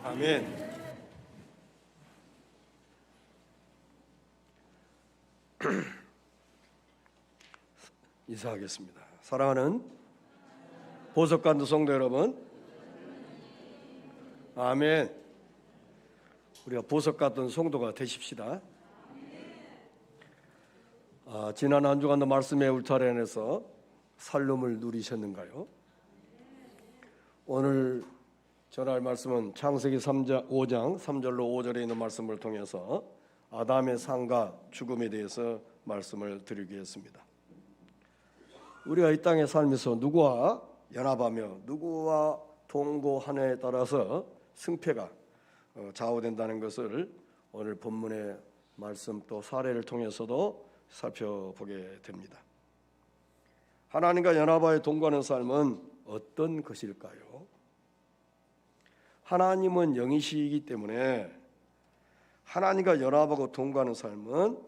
아멘. 인사하겠습니다. 사랑하는 보석관도 성도 여러분, 아멘. 우리가 보석 같은 성도가 되십시다. 지난 한 주간도 말씀의 울타리 안에서 살림을 누리셨는가요? 오늘 전할 말씀은 창세기 5장 3절로 5절에 있는 말씀을 통해서 아담의 삶과 죽음에 대해서 말씀을 드리겠습니다. 우리가 이 땅에 살면서 누구와 연합하며 누구와 동거하느냐에 따라서 승패가 좌우된다는 것을 오늘 본문의 말씀 또 사례를 통해서도 살펴보게 됩니다. 하나님과 연합하여 동거하는 삶은 어떤 것일까요? 하나님은 영이시기 때문에 하나님과 연합하고 동거하는 삶은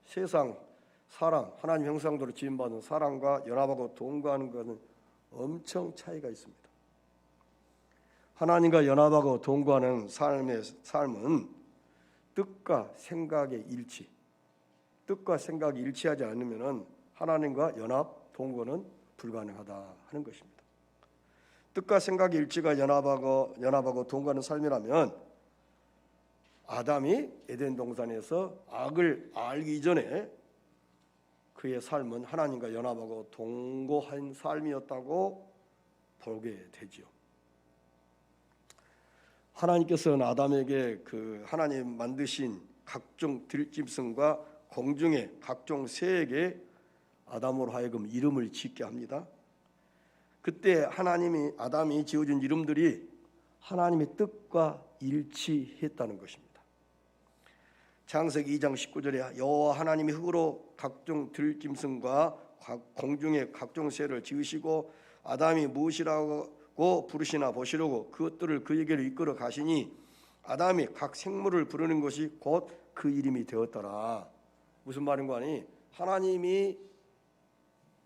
세상 사람, 하나님 형상대로 지음받은 사람과 연합하고 동거하는 것은 엄청 차이가 있습니다. 하나님과 연합하고 동거하는 삶은 뜻과 생각의 일치, 뜻과 생각이 일치하지 않으면 하나님과 연합, 동거는 불가능하다 하는 것입니다. 뜻과 생각의 일치가 연합하고 동거하는 삶이라면 아담이 에덴 동산에서 악을 알기 전에 그의 삶은 하나님과 연합하고 동거한 삶이었다고 보게 되지요. 하나님께서는 아담에게 하나님 만드신 각종 들짐승과 공중의 각종 새에게 아담으로 하여금 이름을 짓게 합니다. 그때 아담이 지어준 이름들이 하나님의 뜻과 일치했다는 것입니다. 창세기 2장 19절에 여호와 하나님이 흙으로 각종 들짐승과 공중의 각종 새를 지으시고 아담이 무엇이라고 부르시나 보시려고 그것들을 그에게로 이끌어 가시니 아담이 각 생물을 부르는 것이 곧 그 이름이 되었더라. 무슨 말인가 하니 하나님이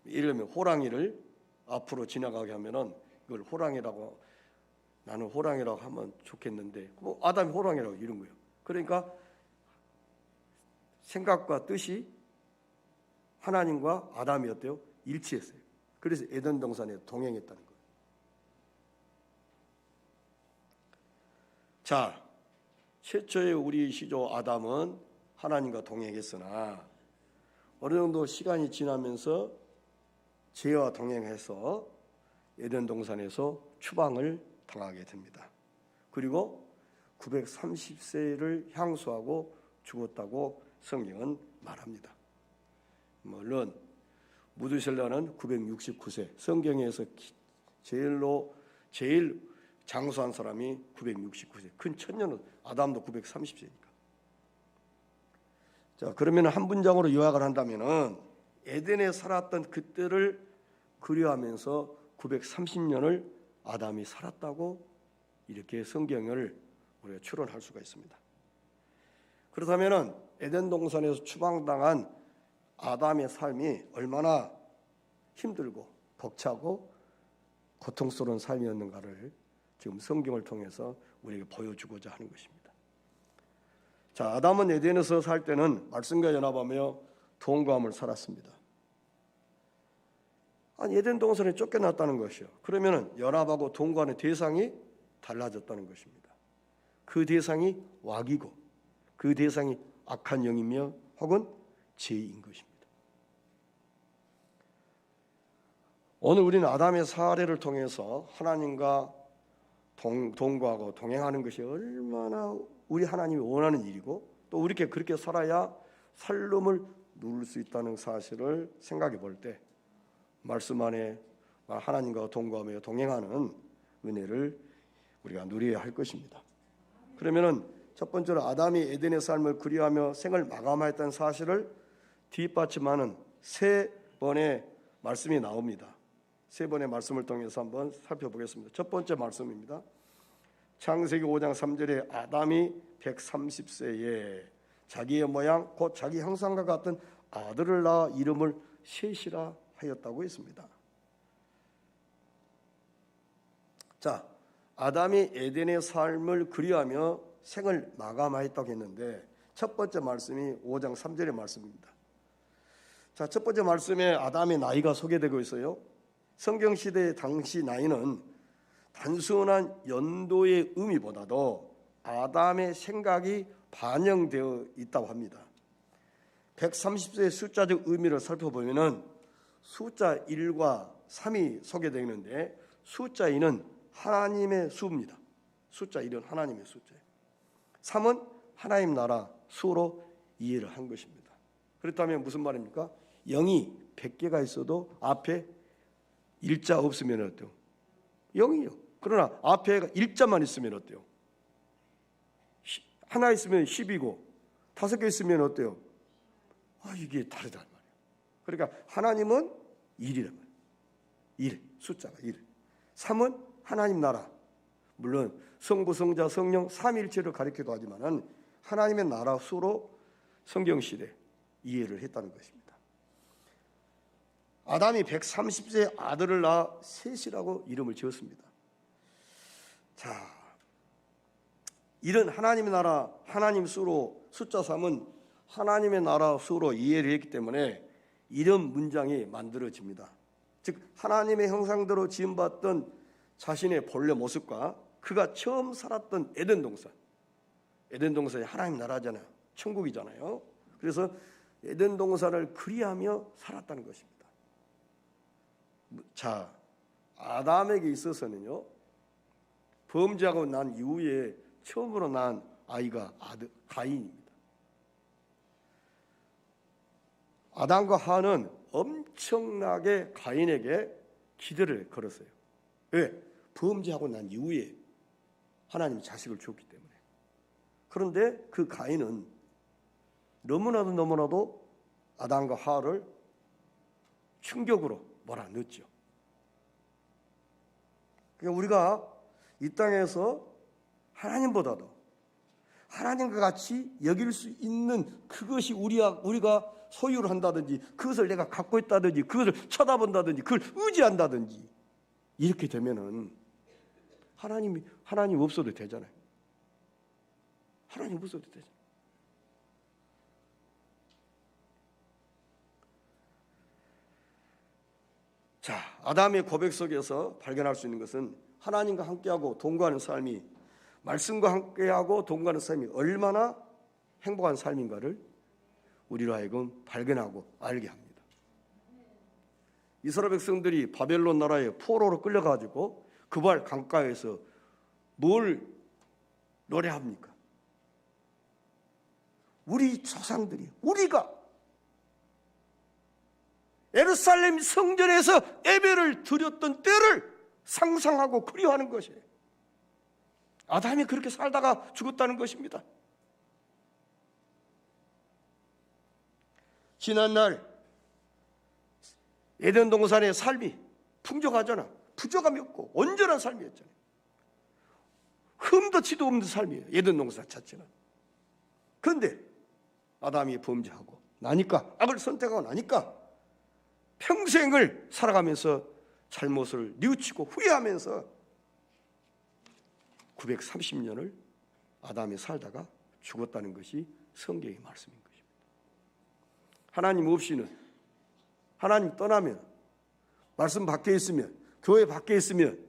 예를 들면 호랑이를 앞으로 지나가게 하면은 이걸 호랑이라고 나는 호랑이라고 하면 좋겠는데 뭐 아담이 호랑이라고 이런 거예요. 그러니까 생각과 뜻이 하나님과 아담이 어때요? 일치했어요. 그래서 에덴 동산에 동행했다는 거예요. 자, 최초의 우리 시조 아담은 하나님과 동행했으나 어느 정도 시간이 지나면서 죄와 동행해서 에덴 동산에서 추방을 당하게 됩니다. 그리고 930세를 향수하고 죽었다고 성경은 말합니다. 물론 무드셀라는 969세, 성경에서 제일 장수한 사람이 969세, 큰 천년은 아담도 930세니까. 자, 그러면 한 문장으로 요약을 한다면은 에덴에 살았던 그때를 그리워하면서 930년을 아담이 살았다고 이렇게 성경을 우리가 추론할 수가 있습니다. 그렇다면은 에덴 동산에서 추방당한 아담의 삶이 얼마나 힘들고 벅차고 고통스러운 삶이었는가를 지금 성경을 통해서 우리에게 보여주고자 하는 것입니다. 자, 아담은 에덴에서 살 때는 말씀과 연합하며 동거함을 살았습니다. 에덴 동산에 쫓겨났다는 것이요. 그러면 연합하고 동거하는 대상이 달라졌다는 것입니다. 그 대상이 악이고 그 대상이 악한 영이며 혹은 죄인 것입니다. 오늘 우리는 아담의 사례를 통해서 하나님과 동거하고 동행하는 것이 얼마나 우리 하나님이 원하는 일이고 또 우리께 그렇게 살아야 살림을 누릴 수 있다는 사실을 생각해 볼 때 말씀 안에 하나님과 동거하며 동행하는 은혜를 우리가 누려야 할 것입니다. 그러면은 첫 번째로 아담이 에덴의 삶을 그리워하며 생을 마감하였다는 사실을 뒷받침하는 세 번의 말씀이 나옵니다. 세 번의 말씀을 통해서 한번 살펴보겠습니다. 첫 번째 말씀입니다. 창세기 5장 3절에 아담이 130세에 자기의 모양 곧 자기 형상과 같은 아들을 낳아 이름을 셋이라 하였다고 했습니다. 자, 아담이 에덴의 삶을 그리하며 생을 마감하였다고 했는데 첫 번째 말씀이 5장 3절의 말씀입니다. 자, 첫 번째 말씀에 아담의 나이가 소개되고 있어요. 성경시대 당시 나이는 단순한 연도의 의미보다도 아담의 생각이 반영되어 있다고 합니다. 130세의 숫자적 의미를 살펴보면 숫자 1과 3이 소개되어 있는데 숫자 2는 하나님의 수입니다. 숫자 1은 하나님의 숫자예요. 3은 하나님 나라 수로 이해를 한 것입니다. 그렇다면 무슨 말입니까? 0이 100개가 있어도 앞에 일자 없으면 어때요? 0이요. 그러나 앞에 일자만 있으면 어때요? 하나 있으면 10이고 5개 있으면 어때요? 이게 다르단 말이에요. 그러니까 하나님은 1이란 말이에요. 1, 숫자가 1. 3은 하나님 나라. 물론 성부, 성자, 성령 삼위일체를 가리키기도 하지만 하나님의 나라 수로 성경시대 이해를 했다는 것입니다. 아담이 130세의 아들을 낳아 셋이라고 이름을 지었습니다. 자, 이런 하나님의 나라, 하나님 수로 숫자 3은 하나님의 나라 수로 이해를 했기 때문에 이런 문장이 만들어집니다. 즉 하나님의 형상대로 지음받던 자신의 본래 모습과 그가 처음 살았던 에덴 동산, 에덴 동산이 하나님 나라잖아요. 천국이잖아요. 그래서 에덴 동산을 그리하며 살았다는 것입니다. 자, 아담에게 있어서는요, 범죄하고 난 이후에 처음으로 낳은 아이가 가인입니다. 아담과 하와는 엄청나게 가인에게 기대를 걸었어요. 왜? 범죄하고 난 이후에 하나님이 자식을 줬기 때문에. 그런데 그 가인은 너무나도 아담과 하와를 충격으로 몰아넣었죠. 그러니까 우리가 이 땅에서 하나님보다도 하나님과 같이 여길 수 있는 그것이 우리가 소유를 한다든지 그것을 내가 갖고 있다든지 그것을 쳐다본다든지 그걸 의지한다든지 이렇게 되면은 하나님 없어도 되잖아요. 하나님 없어도 되잖아요. 자, 아담의 고백 속에서 발견할 수 있는 것은 하나님과 함께하고 동거하는 삶이, 말씀과 함께하고 동거하는 삶이 얼마나 행복한 삶인가를 우리로 하여금 발견하고 알게 합니다. 이스라엘 백성들이 바벨론 나라의 포로로 끌려가지고 그발 강가에서 뭘 노래합니까? 우리 조상들이, 우리가 예루살렘 성전에서 예배를 드렸던 때를 상상하고 그리워하는 것이에요. 아담이 그렇게 살다가 죽었다는 것입니다. 지난날 에덴 동산의 삶이 풍족하잖아. 부족함이 없고 온전한 삶이었잖아요. 흠도 치도 없는 삶이에요. 에덴 동산 자체는. 그런데 아담이 범죄하고 나니까, 악을 선택하고 나니까 평생을 살아가면서 잘못을 뉘우치고 후회하면서 930년을 아담이 살다가 죽었다는 것이 성경의 말씀인 것입니다. 하나님 없이는, 하나님 떠나면, 말씀 밖에 있으면, 교회 밖에 있으면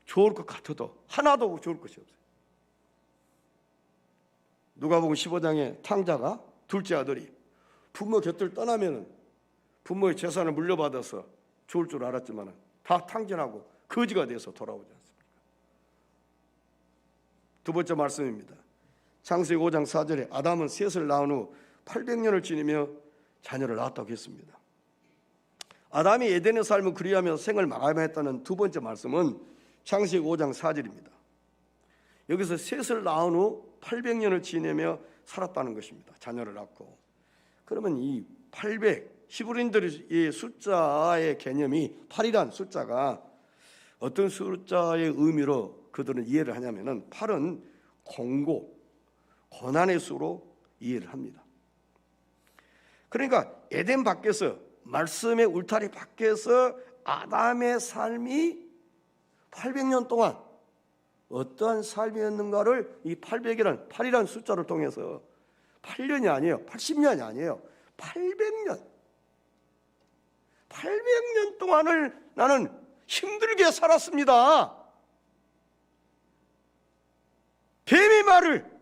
좋을 것 같아도 하나도 좋을 것이 없어요. 누가복음 15장에 탕자가, 둘째 아들이 부모 곁을 떠나면 부모의 재산을 물려받아서 좋을 줄 알았지만 다 탕진하고 거지가 돼서 돌아오지 않습니까? 두 번째 말씀입니다. 창세기 5장 4절에 아담은 셋을 낳은 후 800년을 지내며 자녀를 낳았다고 했습니다. 아담이 에덴의 삶을 그리하며 생을 마감했다는 두 번째 말씀은 창세기 5장 4절입니다. 여기서 셋을 낳은 후 800년을 지내며 살았다는 것입니다. 자녀를 낳고. 그러면 이 800, 히브리인들의 숫자의 개념이 8이란 숫자가 어떤 숫자의 의미로 그들은 이해를 하냐면은 8은 공고, 고난의 수로 이해를 합니다. 그러니까 에덴 밖에서, 말씀의 울타리 밖에서 아담의 삶이 800년 동안 어떠한 삶이었는가를 이 800이란 숫자를 통해서 8년이 아니에요. 80년이 아니에요. 800년. 800년 동안을 나는 힘들게 살았습니다. 뱀의 말을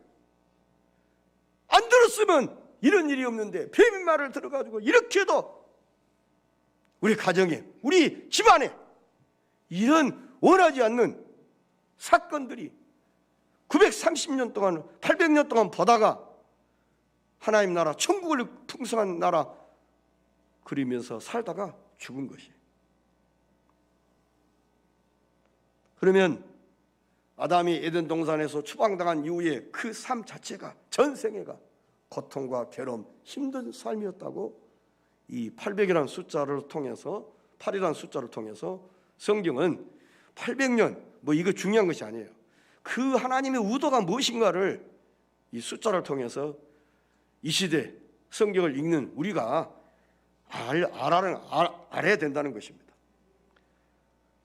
안 들었으면 이런 일이 없는데 뱀의 말을 들어가지고 이렇게도 우리 가정에, 우리 집안에 이런 원하지 않는 사건들이 930년 동안, 800년 동안 보다가 하나님 나라, 천국을 풍성한 나라 그리면서 살다가 죽은 것이에요. 그러면 아담이 에덴 동산에서 추방당한 이후에 그 삶 자체가, 전생애가 고통과 괴로움, 힘든 삶이었다고 이 800이라는 숫자를 통해서, 8이라는 숫자를 통해서 성경은 800년, 이거 중요한 것이 아니에요. 그 하나님의 의도가 무엇인가를 이 숫자를 통해서 이 시대 성경을 읽는 우리가 알아야 된다는 것입니다.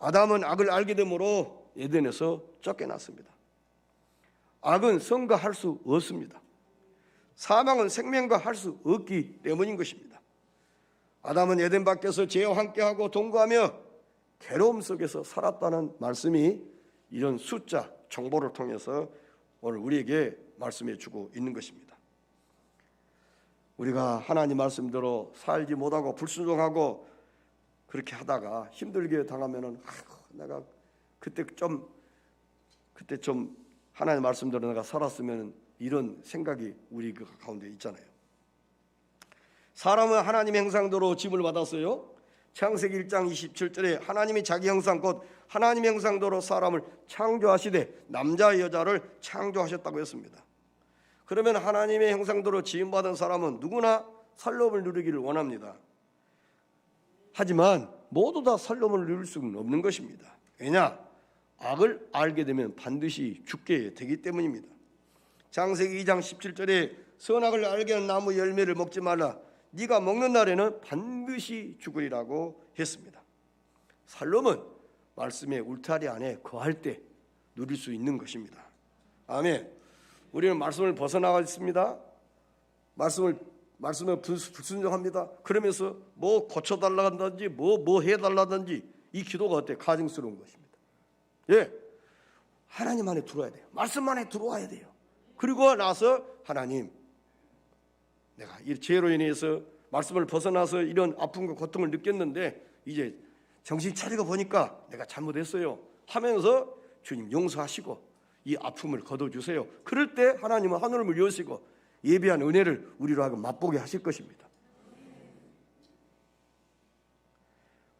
아담은 악을 알게 되므로 에덴에서 쫓겨났습니다. 악은 성과 할 수 없습니다. 사망은 생명과 할 수 없기 때문인 것입니다. 아담은 에덴 밖에서 죄와 함께하고 동거하며 괴로움 속에서 살았다는 말씀이 이런 숫자 정보를 통해서 오늘 우리에게 말씀해 주고 있는 것입니다. 우리가 하나님 말씀대로 살지 못하고 불순종하고 그렇게 하다가 힘들게 당하면은 내가 그때 좀 하나님 말씀대로 내가 살았으면 이런 생각이 우리 가운데 있잖아요. 사람은 하나님의 형상대로 지음을 받았어요. 창세기 1장 27절에 하나님이 자기 형상 곧 하나님의 형상대로 사람을 창조하시되 남자 여자를 창조하셨다고 했습니다. 그러면 하나님의 형상대로 지음받은 사람은 누구나 살롬을 누리기를 원합니다. 하지만 모두 다 살롬을 누릴 수는 없는 것입니다. 왜냐? 악을 알게 되면 반드시 죽게 되기 때문입니다. 창세기 2장 17절에 선악을 알게 하는 나무 열매를 먹지 말라. 네가 먹는 날에는 반드시 죽으리라고 했습니다. 살롬은 말씀의 울타리 안에 거할 때 누릴 수 있는 것입니다. 아멘. 우리는 말씀을 벗어나가 있습니다. 말씀을 불순종합니다. 그러면서 뭐 고쳐달라든지 뭐 해달라든지 이 기도가 어때? 가증스러운 것입니다. 예, 하나님 안에 들어와야 돼요. 말씀 안에 들어와야 돼요. 그리고 나서 하나님, 내가 이 죄로 인해서 말씀을 벗어나서 이런 아픔과 고통을 느꼈는데 이제 정신 차리고 보니까 내가 잘못했어요 하면서 주님 용서하시고 이 아픔을 거둬주세요. 그럴 때 하나님은 하늘을 여시고 예비한 은혜를 우리로 하여금 맛보게 하실 것입니다.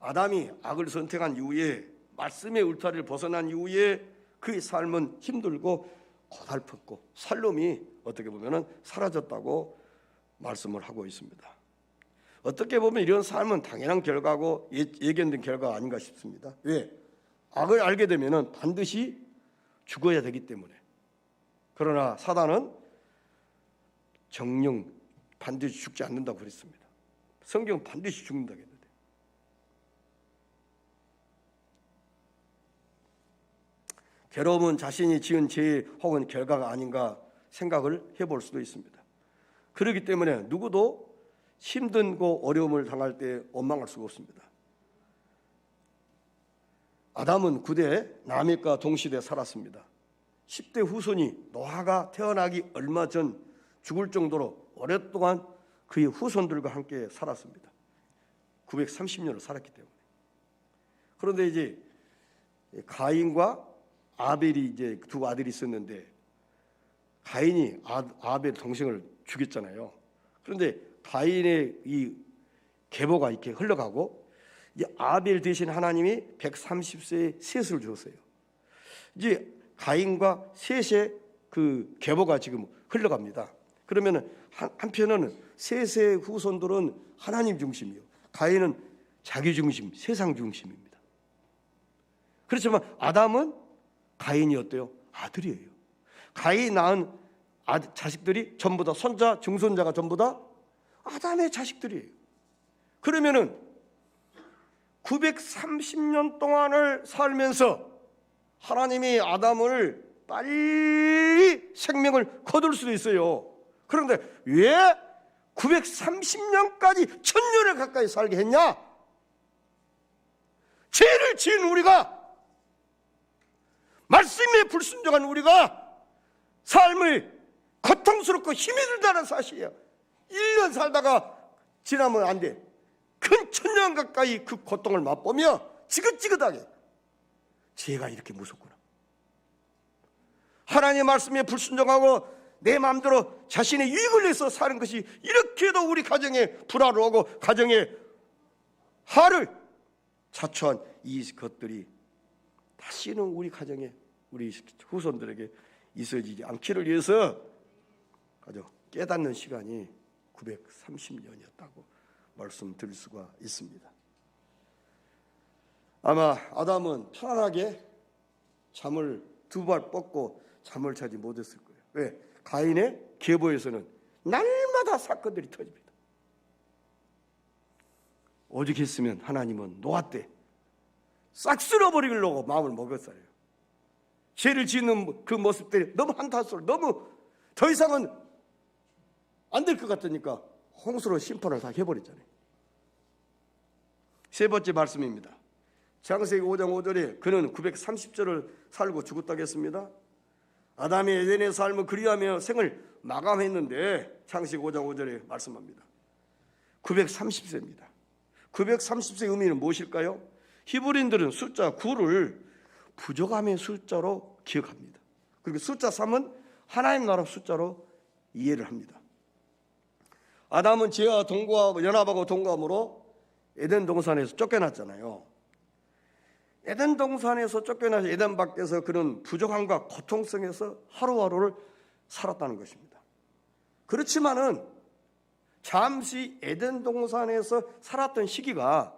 아담이 악을 선택한 이후에, 말씀의 울타리를 벗어난 이후에 그의 삶은 힘들고 고달팠고 살롬이 어떻게 보면 사라졌다고 말씀을 하고 있습니다. 어떻게 보면 이런 삶은 당연한 결과고 예견된 결과가 아닌가 싶습니다. 왜? 악을 알게 되면 반드시 죽어야 되기 때문에. 그러나 사단은 정령 반드시 죽지 않는다고 그랬습니다. 성경은 반드시 죽는다고 했는데. 괴로움은 자신이 지은 죄 혹은 결과가 아닌가 생각을 해볼 수도 있습니다. 그렇기 때문에 누구도 힘든고 어려움을 당할 때 원망할 수가 없습니다. 아담은 구대 라멕과 동시대에 살았습니다. 10대 후손이 노아가 태어나기 얼마 전 죽을 정도로 오랫동안 그의 후손들과 함께 살았습니다. 930년을 살았기 때문에. 그런데 이제 가인과 아벨이 이제 두 아들이 있었는데 가인이 아벨 동생을 죽였잖아요. 그런데 가인의 이 계보가 이렇게 흘러가고 이제 아벨 대신 하나님이 130세의 셋을 주었어요. 이제 가인과 셋의 그 계보가 지금 흘러갑니다. 그러면 한편은 셋의 후손들은 하나님 중심이요, 가인은 자기 중심, 세상 중심입니다. 그렇지만 아담은 가인이 어때요? 아들이에요. 가인 낳은 자식들이 전부 다 손자, 증손자가 전부 다 아담의 자식들이에요. 그러면은 930년 동안을 살면서 하나님이 아담을 빨리 생명을 거둘 수도 있어요. 그런데 왜 930년까지 1000년을 가까이 살게 했냐? 죄를 지은 우리가, 말씀에 불순종한 우리가 삶을 고통스럽고 힘이 들다는 사실이야. 1년 살다가 지나면 안 돼. 근 1000년 가까이 그 고통을 맛보며 지긋지긋하게, 죄가 이렇게 무섭구나. 하나님의 말씀에 불순종하고 내 마음대로 자신의 유익을 위해서 사는 것이 이렇게도 우리 가정에 불화를 오고 가정에 화를 자초한 이 것들이 다시는 우리 가정에, 우리 후손들에게 있어지지 않기를 위해서 아주 깨닫는 시간이 930년이었다고 말씀드릴 수가 있습니다. 아마 아담은 편안하게 잠을 2발 뻗고 잠을 자지 못했을 거예요. 왜? 가인의 계보에서는 날마다 사건들이 터집니다. 오직 했으면 하나님은 노아 때 싹 쓸어버리려고 마음을 먹었어요. 죄를 짓는 그 모습들이 너무 한탄스러워, 너무 더 이상은 안 될 것 같으니까 홍수로 심판을 다 해버렸잖아요. 세 번째 말씀입니다. 창세기 5장 5절에 그는 930절을 살고 죽었다고 했습니다. 아담이 에덴의 삶을 그리하며 생을 마감했는데 창세기 5장 5절에 말씀합니다. 930세입니다. 930세의 의미는 무엇일까요? 히브리인들은 숫자 9를 부족함의 숫자로 기억합니다. 그리고 숫자 3은 하나님 나라 숫자로 이해를 합니다. 아담은 죄와 동거하고 연합하고 동거함으로 에덴 동산에서 쫓겨났잖아요. 에덴 동산에서 쫓겨나서 에덴 밖에서 그는 부족함과 고통성에서 하루하루를 살았다는 것입니다. 그렇지만은 잠시 에덴 동산에서 살았던 시기가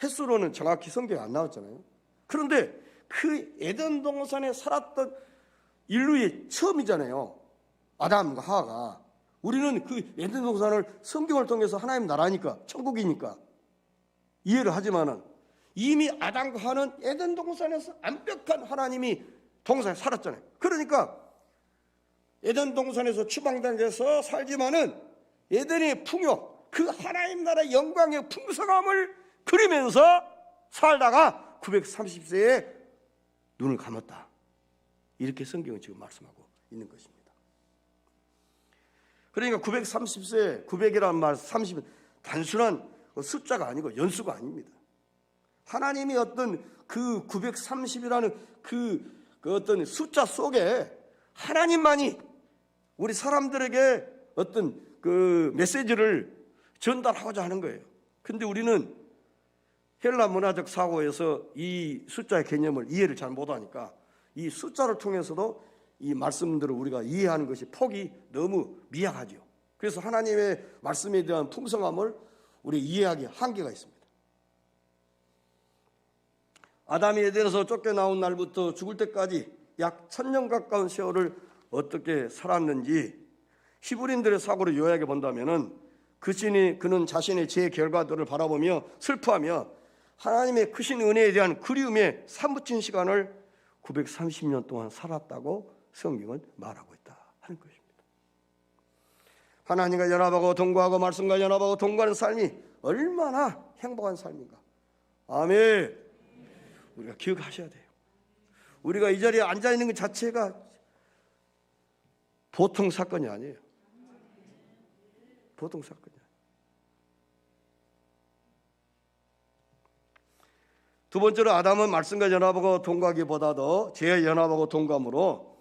횟수로는 정확히 성경에 안 나왔잖아요. 그런데 그 에덴 동산에 살았던 인류의 처음이잖아요. 아담과 하와가. 우리는 그 에덴 동산을 성경을 통해서 하나님 나라니까, 천국이니까 이해를 하지만은 이미 아담과 하와는 에덴 동산에서 완벽한 하나님이 동산에 살았잖아요. 그러니까 에덴 동산에서 추방당해서 살지만은 에덴의 풍요, 그 하나님 나라의 영광의 풍성함을 그리면서 살다가 930세에 눈을 감았다. 이렇게 성경은 지금 말씀하고 있는 것입니다. 그러니까 930세, 900이라는 말, 30은 단순한 숫자가 아니고 연수가 아닙니다. 하나님이 어떤 그 930이라는 그 어떤 숫자 속에 하나님만이 우리 사람들에게 어떤 그 메시지를 전달하고자 하는 거예요. 근데 우리는 헬라 문화적 사고에서 이 숫자의 개념을 이해를 잘 못하니까 이 숫자를 통해서도 이 말씀들을 우리가 이해하는 것이 폭이 너무 미약하죠. 그래서 하나님의 말씀에 대한 풍성함을 우리 이해하기에 한계가 있습니다. 아담이 에덴에서 쫓겨나온 날부터 죽을 때까지 약 1000년 가까운 세월을 어떻게 살았는지 히브리인들의 사고를 요약해 본다면은 그는 자신의 죄 결과들을 바라보며 슬퍼하며 하나님의 크신 은혜에 대한 그리움에 사무친 시간을 930년 동안 살았다고 성경은 말하고 있다 하는 것입니다. 하나님과 연합하고 동거하고 말씀과 연합하고 동거하는 삶이 얼마나 행복한 삶인가. 아멘. 우리가 기억하셔야 돼요. 우리가 이 자리에 앉아있는 것 자체가 보통 사건이 아니에요. 보통 사건이야. 두 번째로 아담은 말씀과 연합하고 동거하기보다도 죄와 연합하고 동거함으로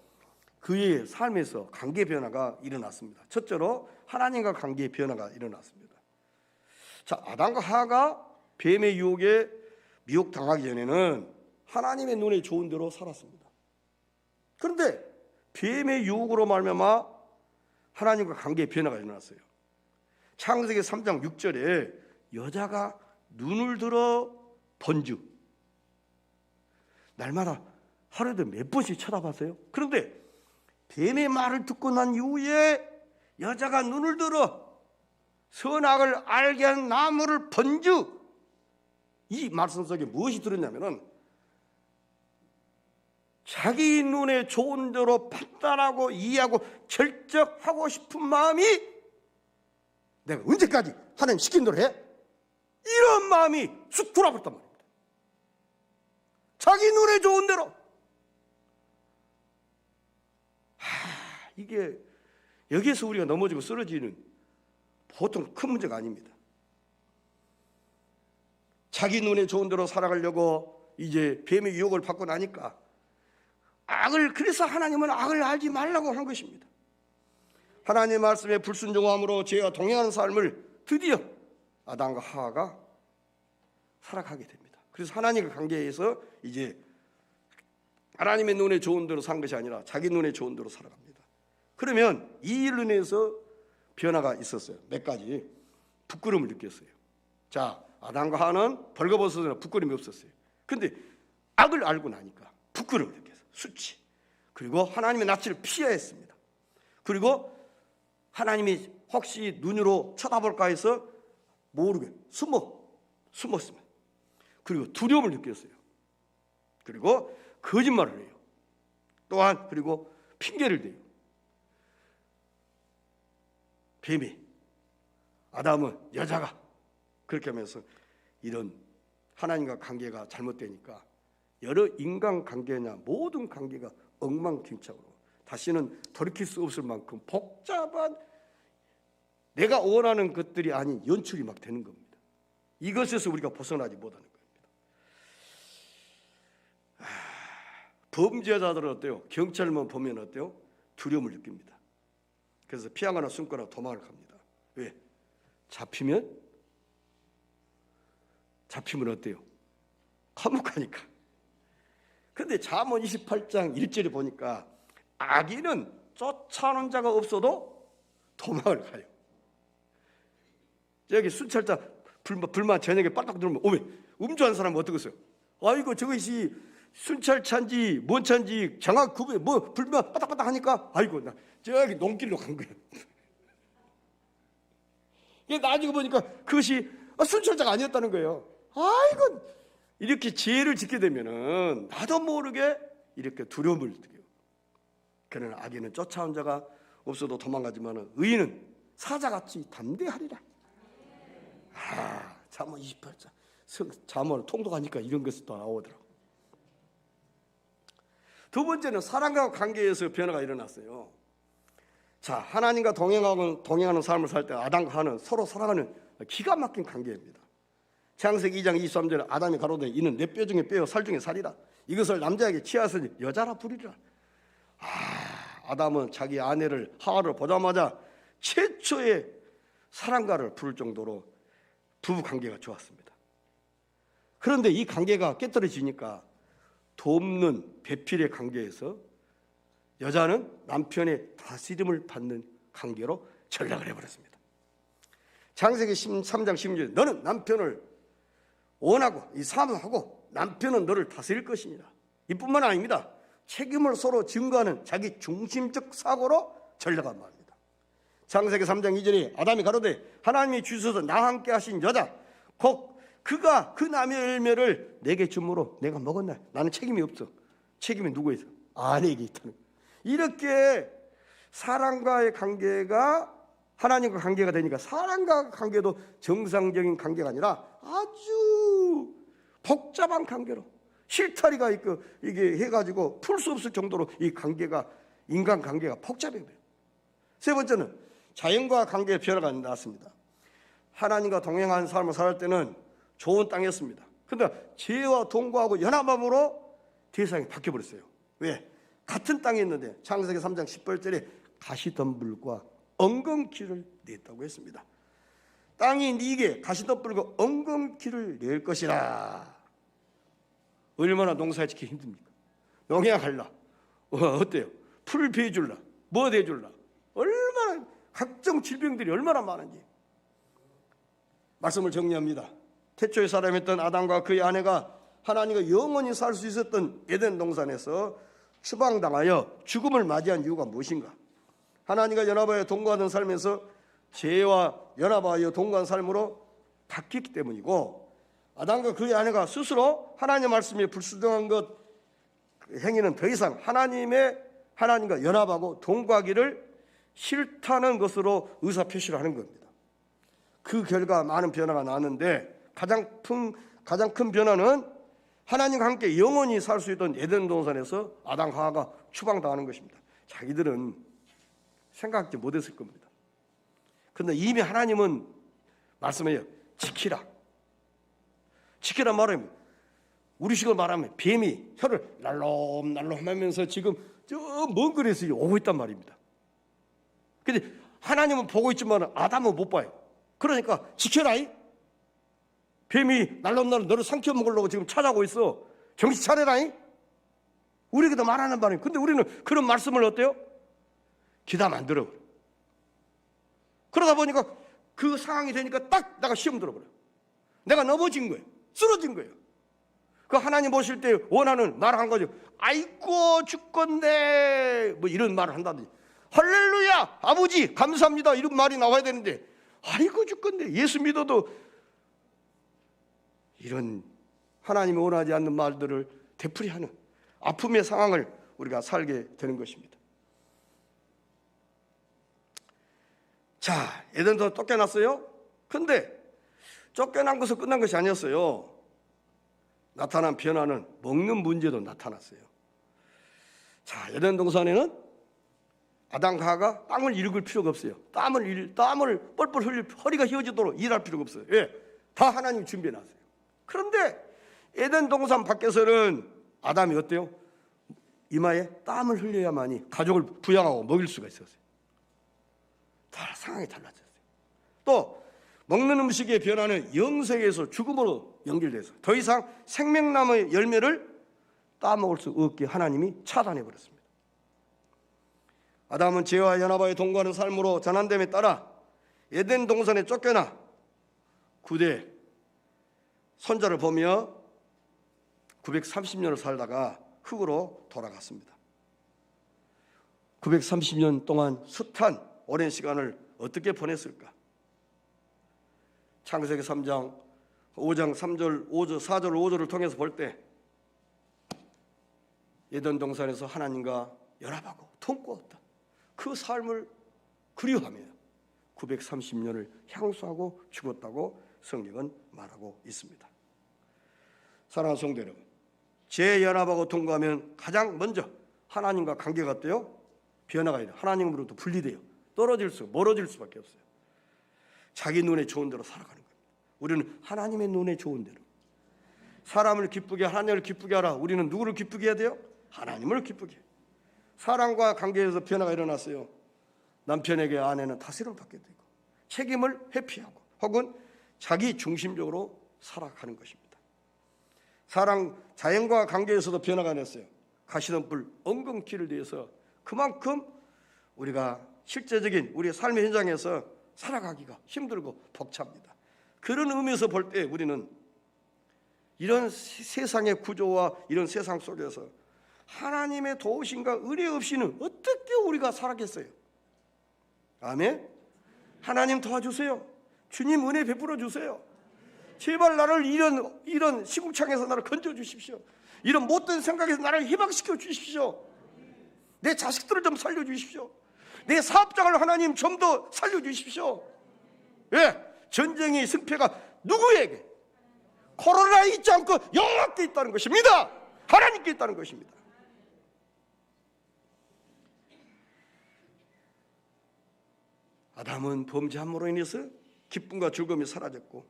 그의 삶에서 관계 변화가 일어났습니다. 첫째로 하나님과 관계의 변화가 일어났습니다. 자, 아담과 하와가 뱀의 유혹에 미혹당하기 전에는 하나님의 눈에 좋은 대로 살았습니다. 그런데 뱀의 유혹으로 말미암아 하나님과 관계의 변화가 일어났어요. 창세기 3장 6절에 여자가 눈을 들어 번주, 날마다 하루에도 몇 번씩 쳐다봤어요. 그런데 뱀의 말을 듣고 난 이후에 여자가 눈을 들어 선악을 알게 한 나무를 번주, 이 말씀 속에 무엇이 들었냐면은 자기 눈에 좋은 대로 판단하고 이해하고 결정하고 싶은 마음이 내가 언제까지 하나님 시킨 대로 해? 이런 마음이 쑥 돌아버렸단 말입니다. 자기 눈에 좋은 대로. 이게 여기에서 우리가 넘어지고 쓰러지는 보통 큰 문제가 아닙니다. 자기 눈에 좋은 대로 살아가려고 이제 뱀의 유혹을 받고 나니까 그래서 하나님은 악을 알지 말라고 한 것입니다. 하나님의 말씀에 불순종함으로 죄와 동행하는 삶을 드디어 아담과 하와가 살아가게 됩니다. 그래서 하나님과 관계에서 이제 하나님의 눈에 좋은 대로 산 것이 아니라 자기 눈에 좋은 대로 살아갑니다. 그러면 이 일로 인해서 변화가 있었어요. 몇 가지. 부끄러움을 느꼈어요. 자, 아담과 하와는 벌거벗어서 부끄러움이 없었어요. 근데 악을 알고 나니까 부끄러움을 느꼈어요. 수치. 그리고 하나님의 낯을 피해야 했습니다. 그리고 하나님이 혹시 눈으로 쳐다볼까 해서 모르게 숨었습니다. 그리고 두려움을 느꼈어요. 그리고 거짓말을 해요. 또한 그리고 핑계를 대요. 뱀이 아담은 여자가 그렇게 하면서 이런 하나님과 관계가 잘못되니까 여러 인간 관계나 모든 관계가 엉망진창으로 다시는 돌이킬 수 없을 만큼 복잡한 내가 원하는 것들이 아닌 연출이 막 되는 겁니다. 이것에서 우리가 벗어나지 못하는 겁니다. 범죄자들은 어때요? 경찰만 보면 어때요? 두려움을 느낍니다. 그래서 피하거나 숨거나 도망을 갑니다. 왜? 잡히면 어때요? 감옥 가니까. 그런데 잠언 28장 1절에 보니까 악인은 쫓아오는 자가 없어도 도망을 가요. 여기 순찰자 불만 저녁에 빡빡 들으면 오메 음주한 사람은 어떻겠어요? 아이고 저것이 순찰차인지 뭔 차인지 정확 구분 불만 빠닥빠닥 하니까 아이고 나 저기 농길로 간 거예요. 나중에 보니까 그것이 순찰자가 아니었다는 거예요. 아이고 이렇게 지혜를 짓게 되면은 나도 모르게 이렇게 두려움을 느껴요. 그러나 악인은 쫓아온 자가 없어도 도망가지만 의인은 사자같이 담대하리라. 잠언 28장 잠언을 통독하니까 이런 것이 또 나오더라고. 두 번째는 사랑과 관계에서 변화가 일어났어요. 자, 하나님과 동행하는 삶을 살 때 아담과 하와는 서로 사랑하는 기가 막힌 관계입니다. 창세기 2장 23절에 아담이 가로되 이는 내 뼈 중에 뼈요 살 중에 살이라. 이것을 남자에게 취하으니 여자라 부르리라. 아담은 자기 아내를 하와를 보자마자 최초의 사랑가를 부를 정도로 부부 관계가 좋았습니다. 그런데 이 관계가 깨떨어지니까 돕는 배필의 관계에서 여자는 남편의 다스림을 받는 관계로 전락을 해버렸습니다. 창세기 13장 16절 너는 남편을 원하고 사모하고 남편은 너를 다스릴 것이니라. 이뿐만 아닙니다. 책임을 서로 증거하는 자기 중심적 사고로 전락한 말입니다. 창세기 3장 2절에 아담이 가로되 하나님이 주셔서 나와 함께 하신 여자 곧 그가 그 나무의 열매를 내게 주므로 내가 먹었나. 나는 책임이 없어. 책임이 누구에서? 아내에게 있다는 거예요. 이렇게 사랑과의 관계가 하나님과 관계가 되니까 사랑과 관계도 정상적인 관계가 아니라 아주 복잡한 관계로 실타리가 있고 이게 해가지고 풀 수 없을 정도로 이 관계가 인간 관계가 복잡해요. 세 번째는 자연과 관계의 변화가 나왔습니다. 하나님과 동행하는 삶을 살 때는 좋은 땅이었습니다. 그런데 죄와 동거하고 연합함으로 대상이 바뀌어버렸어요. 왜? 같은 땅에 있는데 창세기 3장 18절에 가시덤불과 엉겅퀴를 냈다고 했습니다. 땅이 네게 가시덤불과 엉겅퀴를 낼 것이라. 얼마나 농사 짓기 힘듭니까? 농약할라. 어때요? 풀 베줄라. 뭐 대줄라. 얼마나 각종 질병들이 얼마나 많은지. 말씀을 정리합니다. 태초에 사람이었던 아담과 그의 아내가 하나님과 영원히 살 수 있었던 에덴 동산에서 추방당하여 죽음을 맞이한 이유가 무엇인가? 하나님과 연합하여 동거하던 삶에서 죄와 연합하여 동거한 삶으로 바뀌었기 때문이고 아담과 그의 아내가 스스로 하나님의 말씀에 불순종한 것 행위는 더 이상 하나님과 연합하고 동거하기를 싫다는 것으로 의사표시를 하는 겁니다. 그 결과 많은 변화가 나왔는데 가장 큰 변화는 하나님과 함께 영원히 살 수 있던 에덴 동산에서 아담 하와가 추방당하는 것입니다. 자기들은 생각지 못했을 겁니다. 그런데 이미 하나님은 말씀해요. 지키라 말하면 우리식으로 말하면 뱀이 혀를 날롬날롬 하면서 지금 저 먼 거리에서 오고 있단 말입니다. 근데 하나님은 보고 있지만 아담은 못 봐요. 그러니까 지켜라. 뱀이 날롬날롬 너를 삼켜 먹으려고 지금 찾아오고 있어. 정신 차려라. 우리에게도 말하는 바람이. 근데 우리는 그런 말씀을 어때요? 귀담 안 들어. 그러다 보니까 그 상황이 되니까 딱 내가 시험 들어버려. 내가 넘어진 거예요. 쓰러진 거예요. 그 하나님 보실 때 원하는 말 한 거죠. 아이고 죽겠네 뭐 이런 말을 한다든지, 할렐루야 아버지 감사합니다 이런 말이 나와야 되는데 아이고 죽겠네, 예수 믿어도 이런 하나님이 원하지 않는 말들을 되풀이하는 아픔의 상황을 우리가 살게 되는 것입니다. 자, 에덴도 쫓겨났어요. 근데 쫓겨난 것은 끝난 것이 아니었어요. 나타난 변화는 먹는 문제도 나타났어요. 자, 에덴 동산에는 아담과 하와가 땀을 일을 필요가 없어요. 땀을 뻘뻘 흘릴, 허리가 휘어지도록 일할 필요가 없어요. 예, 다 하나님이 준비해놨어요. 그런데 에덴 동산 밖에서는 아담이 어때요? 이마에 땀을 흘려야만이 가족을 부양하고 먹일 수가 있었어요. 다 상황이 달라졌어요. 또 먹는 음식의 변화는 영생에서 죽음으로 연결돼서 더 이상 생명나무의 열매를 따먹을 수 없게 하나님이 차단해 버렸습니다. 아담은 죄와 연합하여 동거하는 삶으로 전환됨에 따라 에덴 동산에 쫓겨나 구대 손자를 보며 930년을 살다가 흙으로 돌아갔습니다. 930년 동안 숱한 오랜 시간을 어떻게 보냈을까? 창세기 3장 5장 3절 5절 4절 5절을 통해서 볼 때 에덴 동산에서 하나님과 연합하고 통과했다. 그 삶을 그리워하며 930년을 향수하고 죽었다고 성경은 말하고 있습니다. 사랑하는 성도 여러분, 재연합하고 통과하면 가장 먼저 하나님과 관계가 어때요? 변화가 있어요. 하나님으로부터 분리돼요. 멀어질 수밖에 없어요. 자기 눈에 좋은 대로 살아가는 겁니다. 우리는 하나님의 눈에 좋은 대로. 사람을 기쁘게, 하나님을 기쁘게 하라. 우리는 누구를 기쁘게 해야 돼요? 하나님을 기쁘게. 사랑과 관계에서 변화가 일어났어요. 남편에게 아내는 다스림을 받게 되고 책임을 회피하고 혹은 자기 중심적으로 살아가는 것입니다. 사랑, 자연과 관계에서도 변화가 났어요. 가시던 불, 엉겅퀴를 위해서 그만큼 우리가 실제적인 우리의 삶의 현장에서 살아가기가 힘들고 벅찹니다. 그런 의미에서 볼 때 우리는 이런 세상의 구조와 이런 세상 속에서 하나님의 도우심과 은혜 없이는 어떻게 우리가 살았겠어요? 아멘. 하나님 도와주세요. 주님 은혜 베풀어 주세요. 제발 나를 이런 시궁창에서 나를 건져 주십시오. 이런 못된 생각에서 나를 희망시켜 주십시오. 내 자식들을 좀 살려 주십시오. 내 사업장을 하나님 좀 더 살려 주십시오. 예, 전쟁의 승패가 누구에게? 코로나에 있지 않고 영원하게 있다는 것입니다. 하나님께 있다는 것입니다. 아담은 범죄함으로 인해서 기쁨과 즐거움이 사라졌고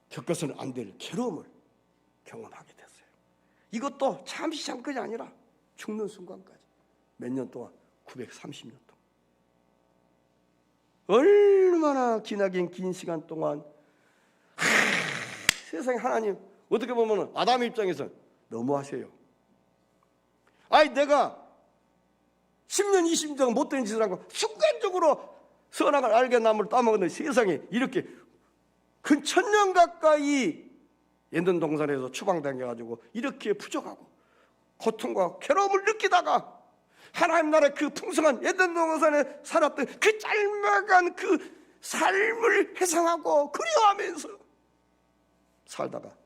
겪어서는 안 될 괴로움을 경험하게 됐어요. 이것도 잠깐이 아니라 죽는 순간까지 몇 년 동안 930년 동안 얼마나 기나긴 긴 시간 동안 세상에 하나님 어떻게 보면 아담 입장에서 너무하세요. 아니 내가 10년 20년 동안 못된 짓을 하고 순간적으로 선악을 알게 나무를 따먹었는데 세상에 이렇게 근 1000년 가까이 에덴 동산에서 추방당해가지고 이렇게 부족하고 고통과 괴로움을 느끼다가 하나님 나라의 그 풍성한 에덴 동산에 살았던 그 짤막한 그 삶을 회상하고 그리워하면서 살다가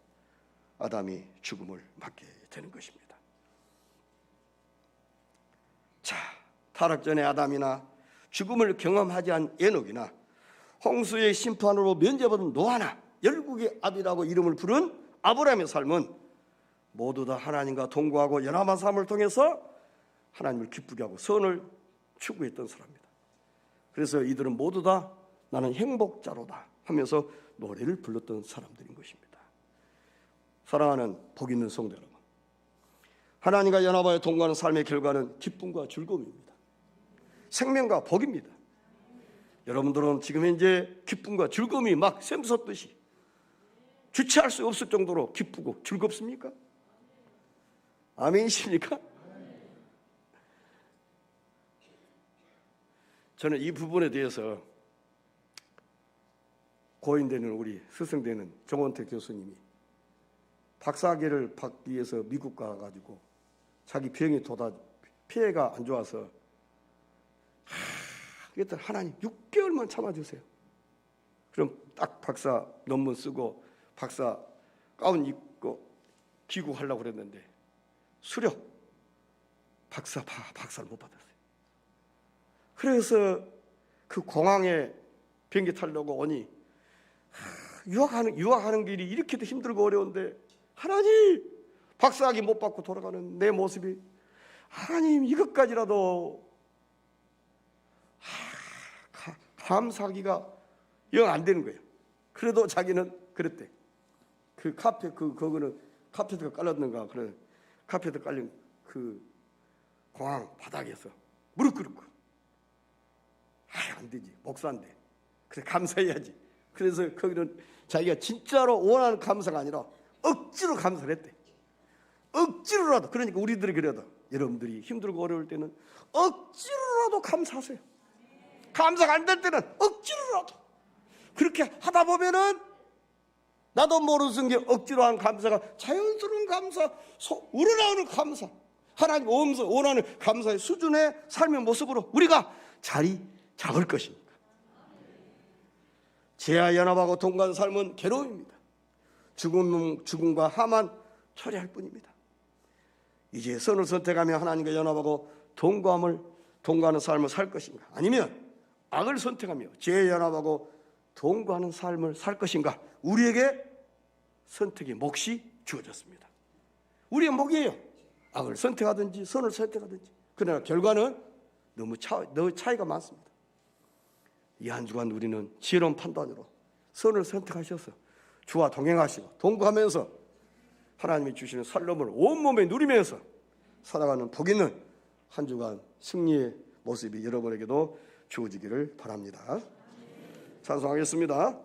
아담이 죽음을 맞게 되는 것입니다. 자, 타락 전의 아담이나 죽음을 경험하지 않은 에녹이나 홍수의 심판으로 면제받은 노아나 열국의 아비라고 이름을 부른 아브라함의 삶은 모두 다 하나님과 동거하고 연합한 삶을 통해서 하나님을 기쁘게 하고 선을 추구했던 사람입니다. 그래서 이들은 모두 다 나는 행복자로다 하면서 노래를 불렀던 사람들인 것입니다. 사랑하는 복 있는 성도 여러분, 하나님과 연합하여 동거하는 삶의 결과는 기쁨과 즐거움입니다. 생명과 복입니다. 여러분들은 지금 현재 기쁨과 즐거움이 막 샘솟듯이 주체할 수 없을 정도로 기쁘고 즐겁습니까? 아멘이십니까? 저는 이 부분에 대해서 고인되는 우리 스승되는 정원택 교수님이 박사학위를 받기 위해서 미국 가가지고 자기 병이 피해가 안 좋아서 그랬더니 하나님 6개월만 참아주세요. 그럼 딱 박사 논문 쓰고 박사 가운 입고 귀국하려고 그랬는데 수력 박사를 못 받았어요. 그래서 그 공항에 비행기 타려고 오니 유학하는 길이 이렇게도 힘들고 어려운데 하나님 박사학위 못 받고 돌아가는 내 모습이 하나님 이것까지라도 감사하기가 영 안 되는 거예요. 그래도 자기는 그랬대. 그 카페 그거는 카페트가 깔렸는가 그래 카페트 깔린 그 공항 바닥에서 무릎 꿇고 안 되지 목사인데 그래 감사해야지. 그래서 거기는 자기가 진짜로 원하는 감사가 아니라 억지로 감사를 했대. 억지로라도. 그러니까 우리들이 그래도 여러분들이 힘들고 어려울 때는 억지로라도 감사하세요. 감사가 안 될 때는 억지로라도 그렇게 하다 보면은 나도 모르는 게 억지로 한 감사가 자연스러운 감사, 우러나오는 감사, 하나님 원하는 감사의 수준의 삶의 모습으로 우리가 자리 잡을 것입니다. 죄와 연합하고 동거하는 삶은 괴로움입니다. 죽음과 함만 처리할 뿐입니다. 이제 선을 선택하며 하나님과 연합하고 동거하는 삶을 살 것인가, 아니면 악을 선택하며 죄에 연합하고 동거하는 삶을 살 것인가, 우리에게 선택의 몫이 주어졌습니다. 우리의 몫이에요. 악을 선택하든지 선을 선택하든지. 그러나 결과는 너무 차이가 많습니다. 이 한 주간 우리는 지혜로운 판단으로 선을 선택하셔서 주와 동행하시고 동거하면서 하나님이 주시는 살림을 온몸에 누리면서 살아가는 복 있는 한 주간 승리의 모습이 여러분에게도 주어지기를 바랍니다. 찬송하겠습니다.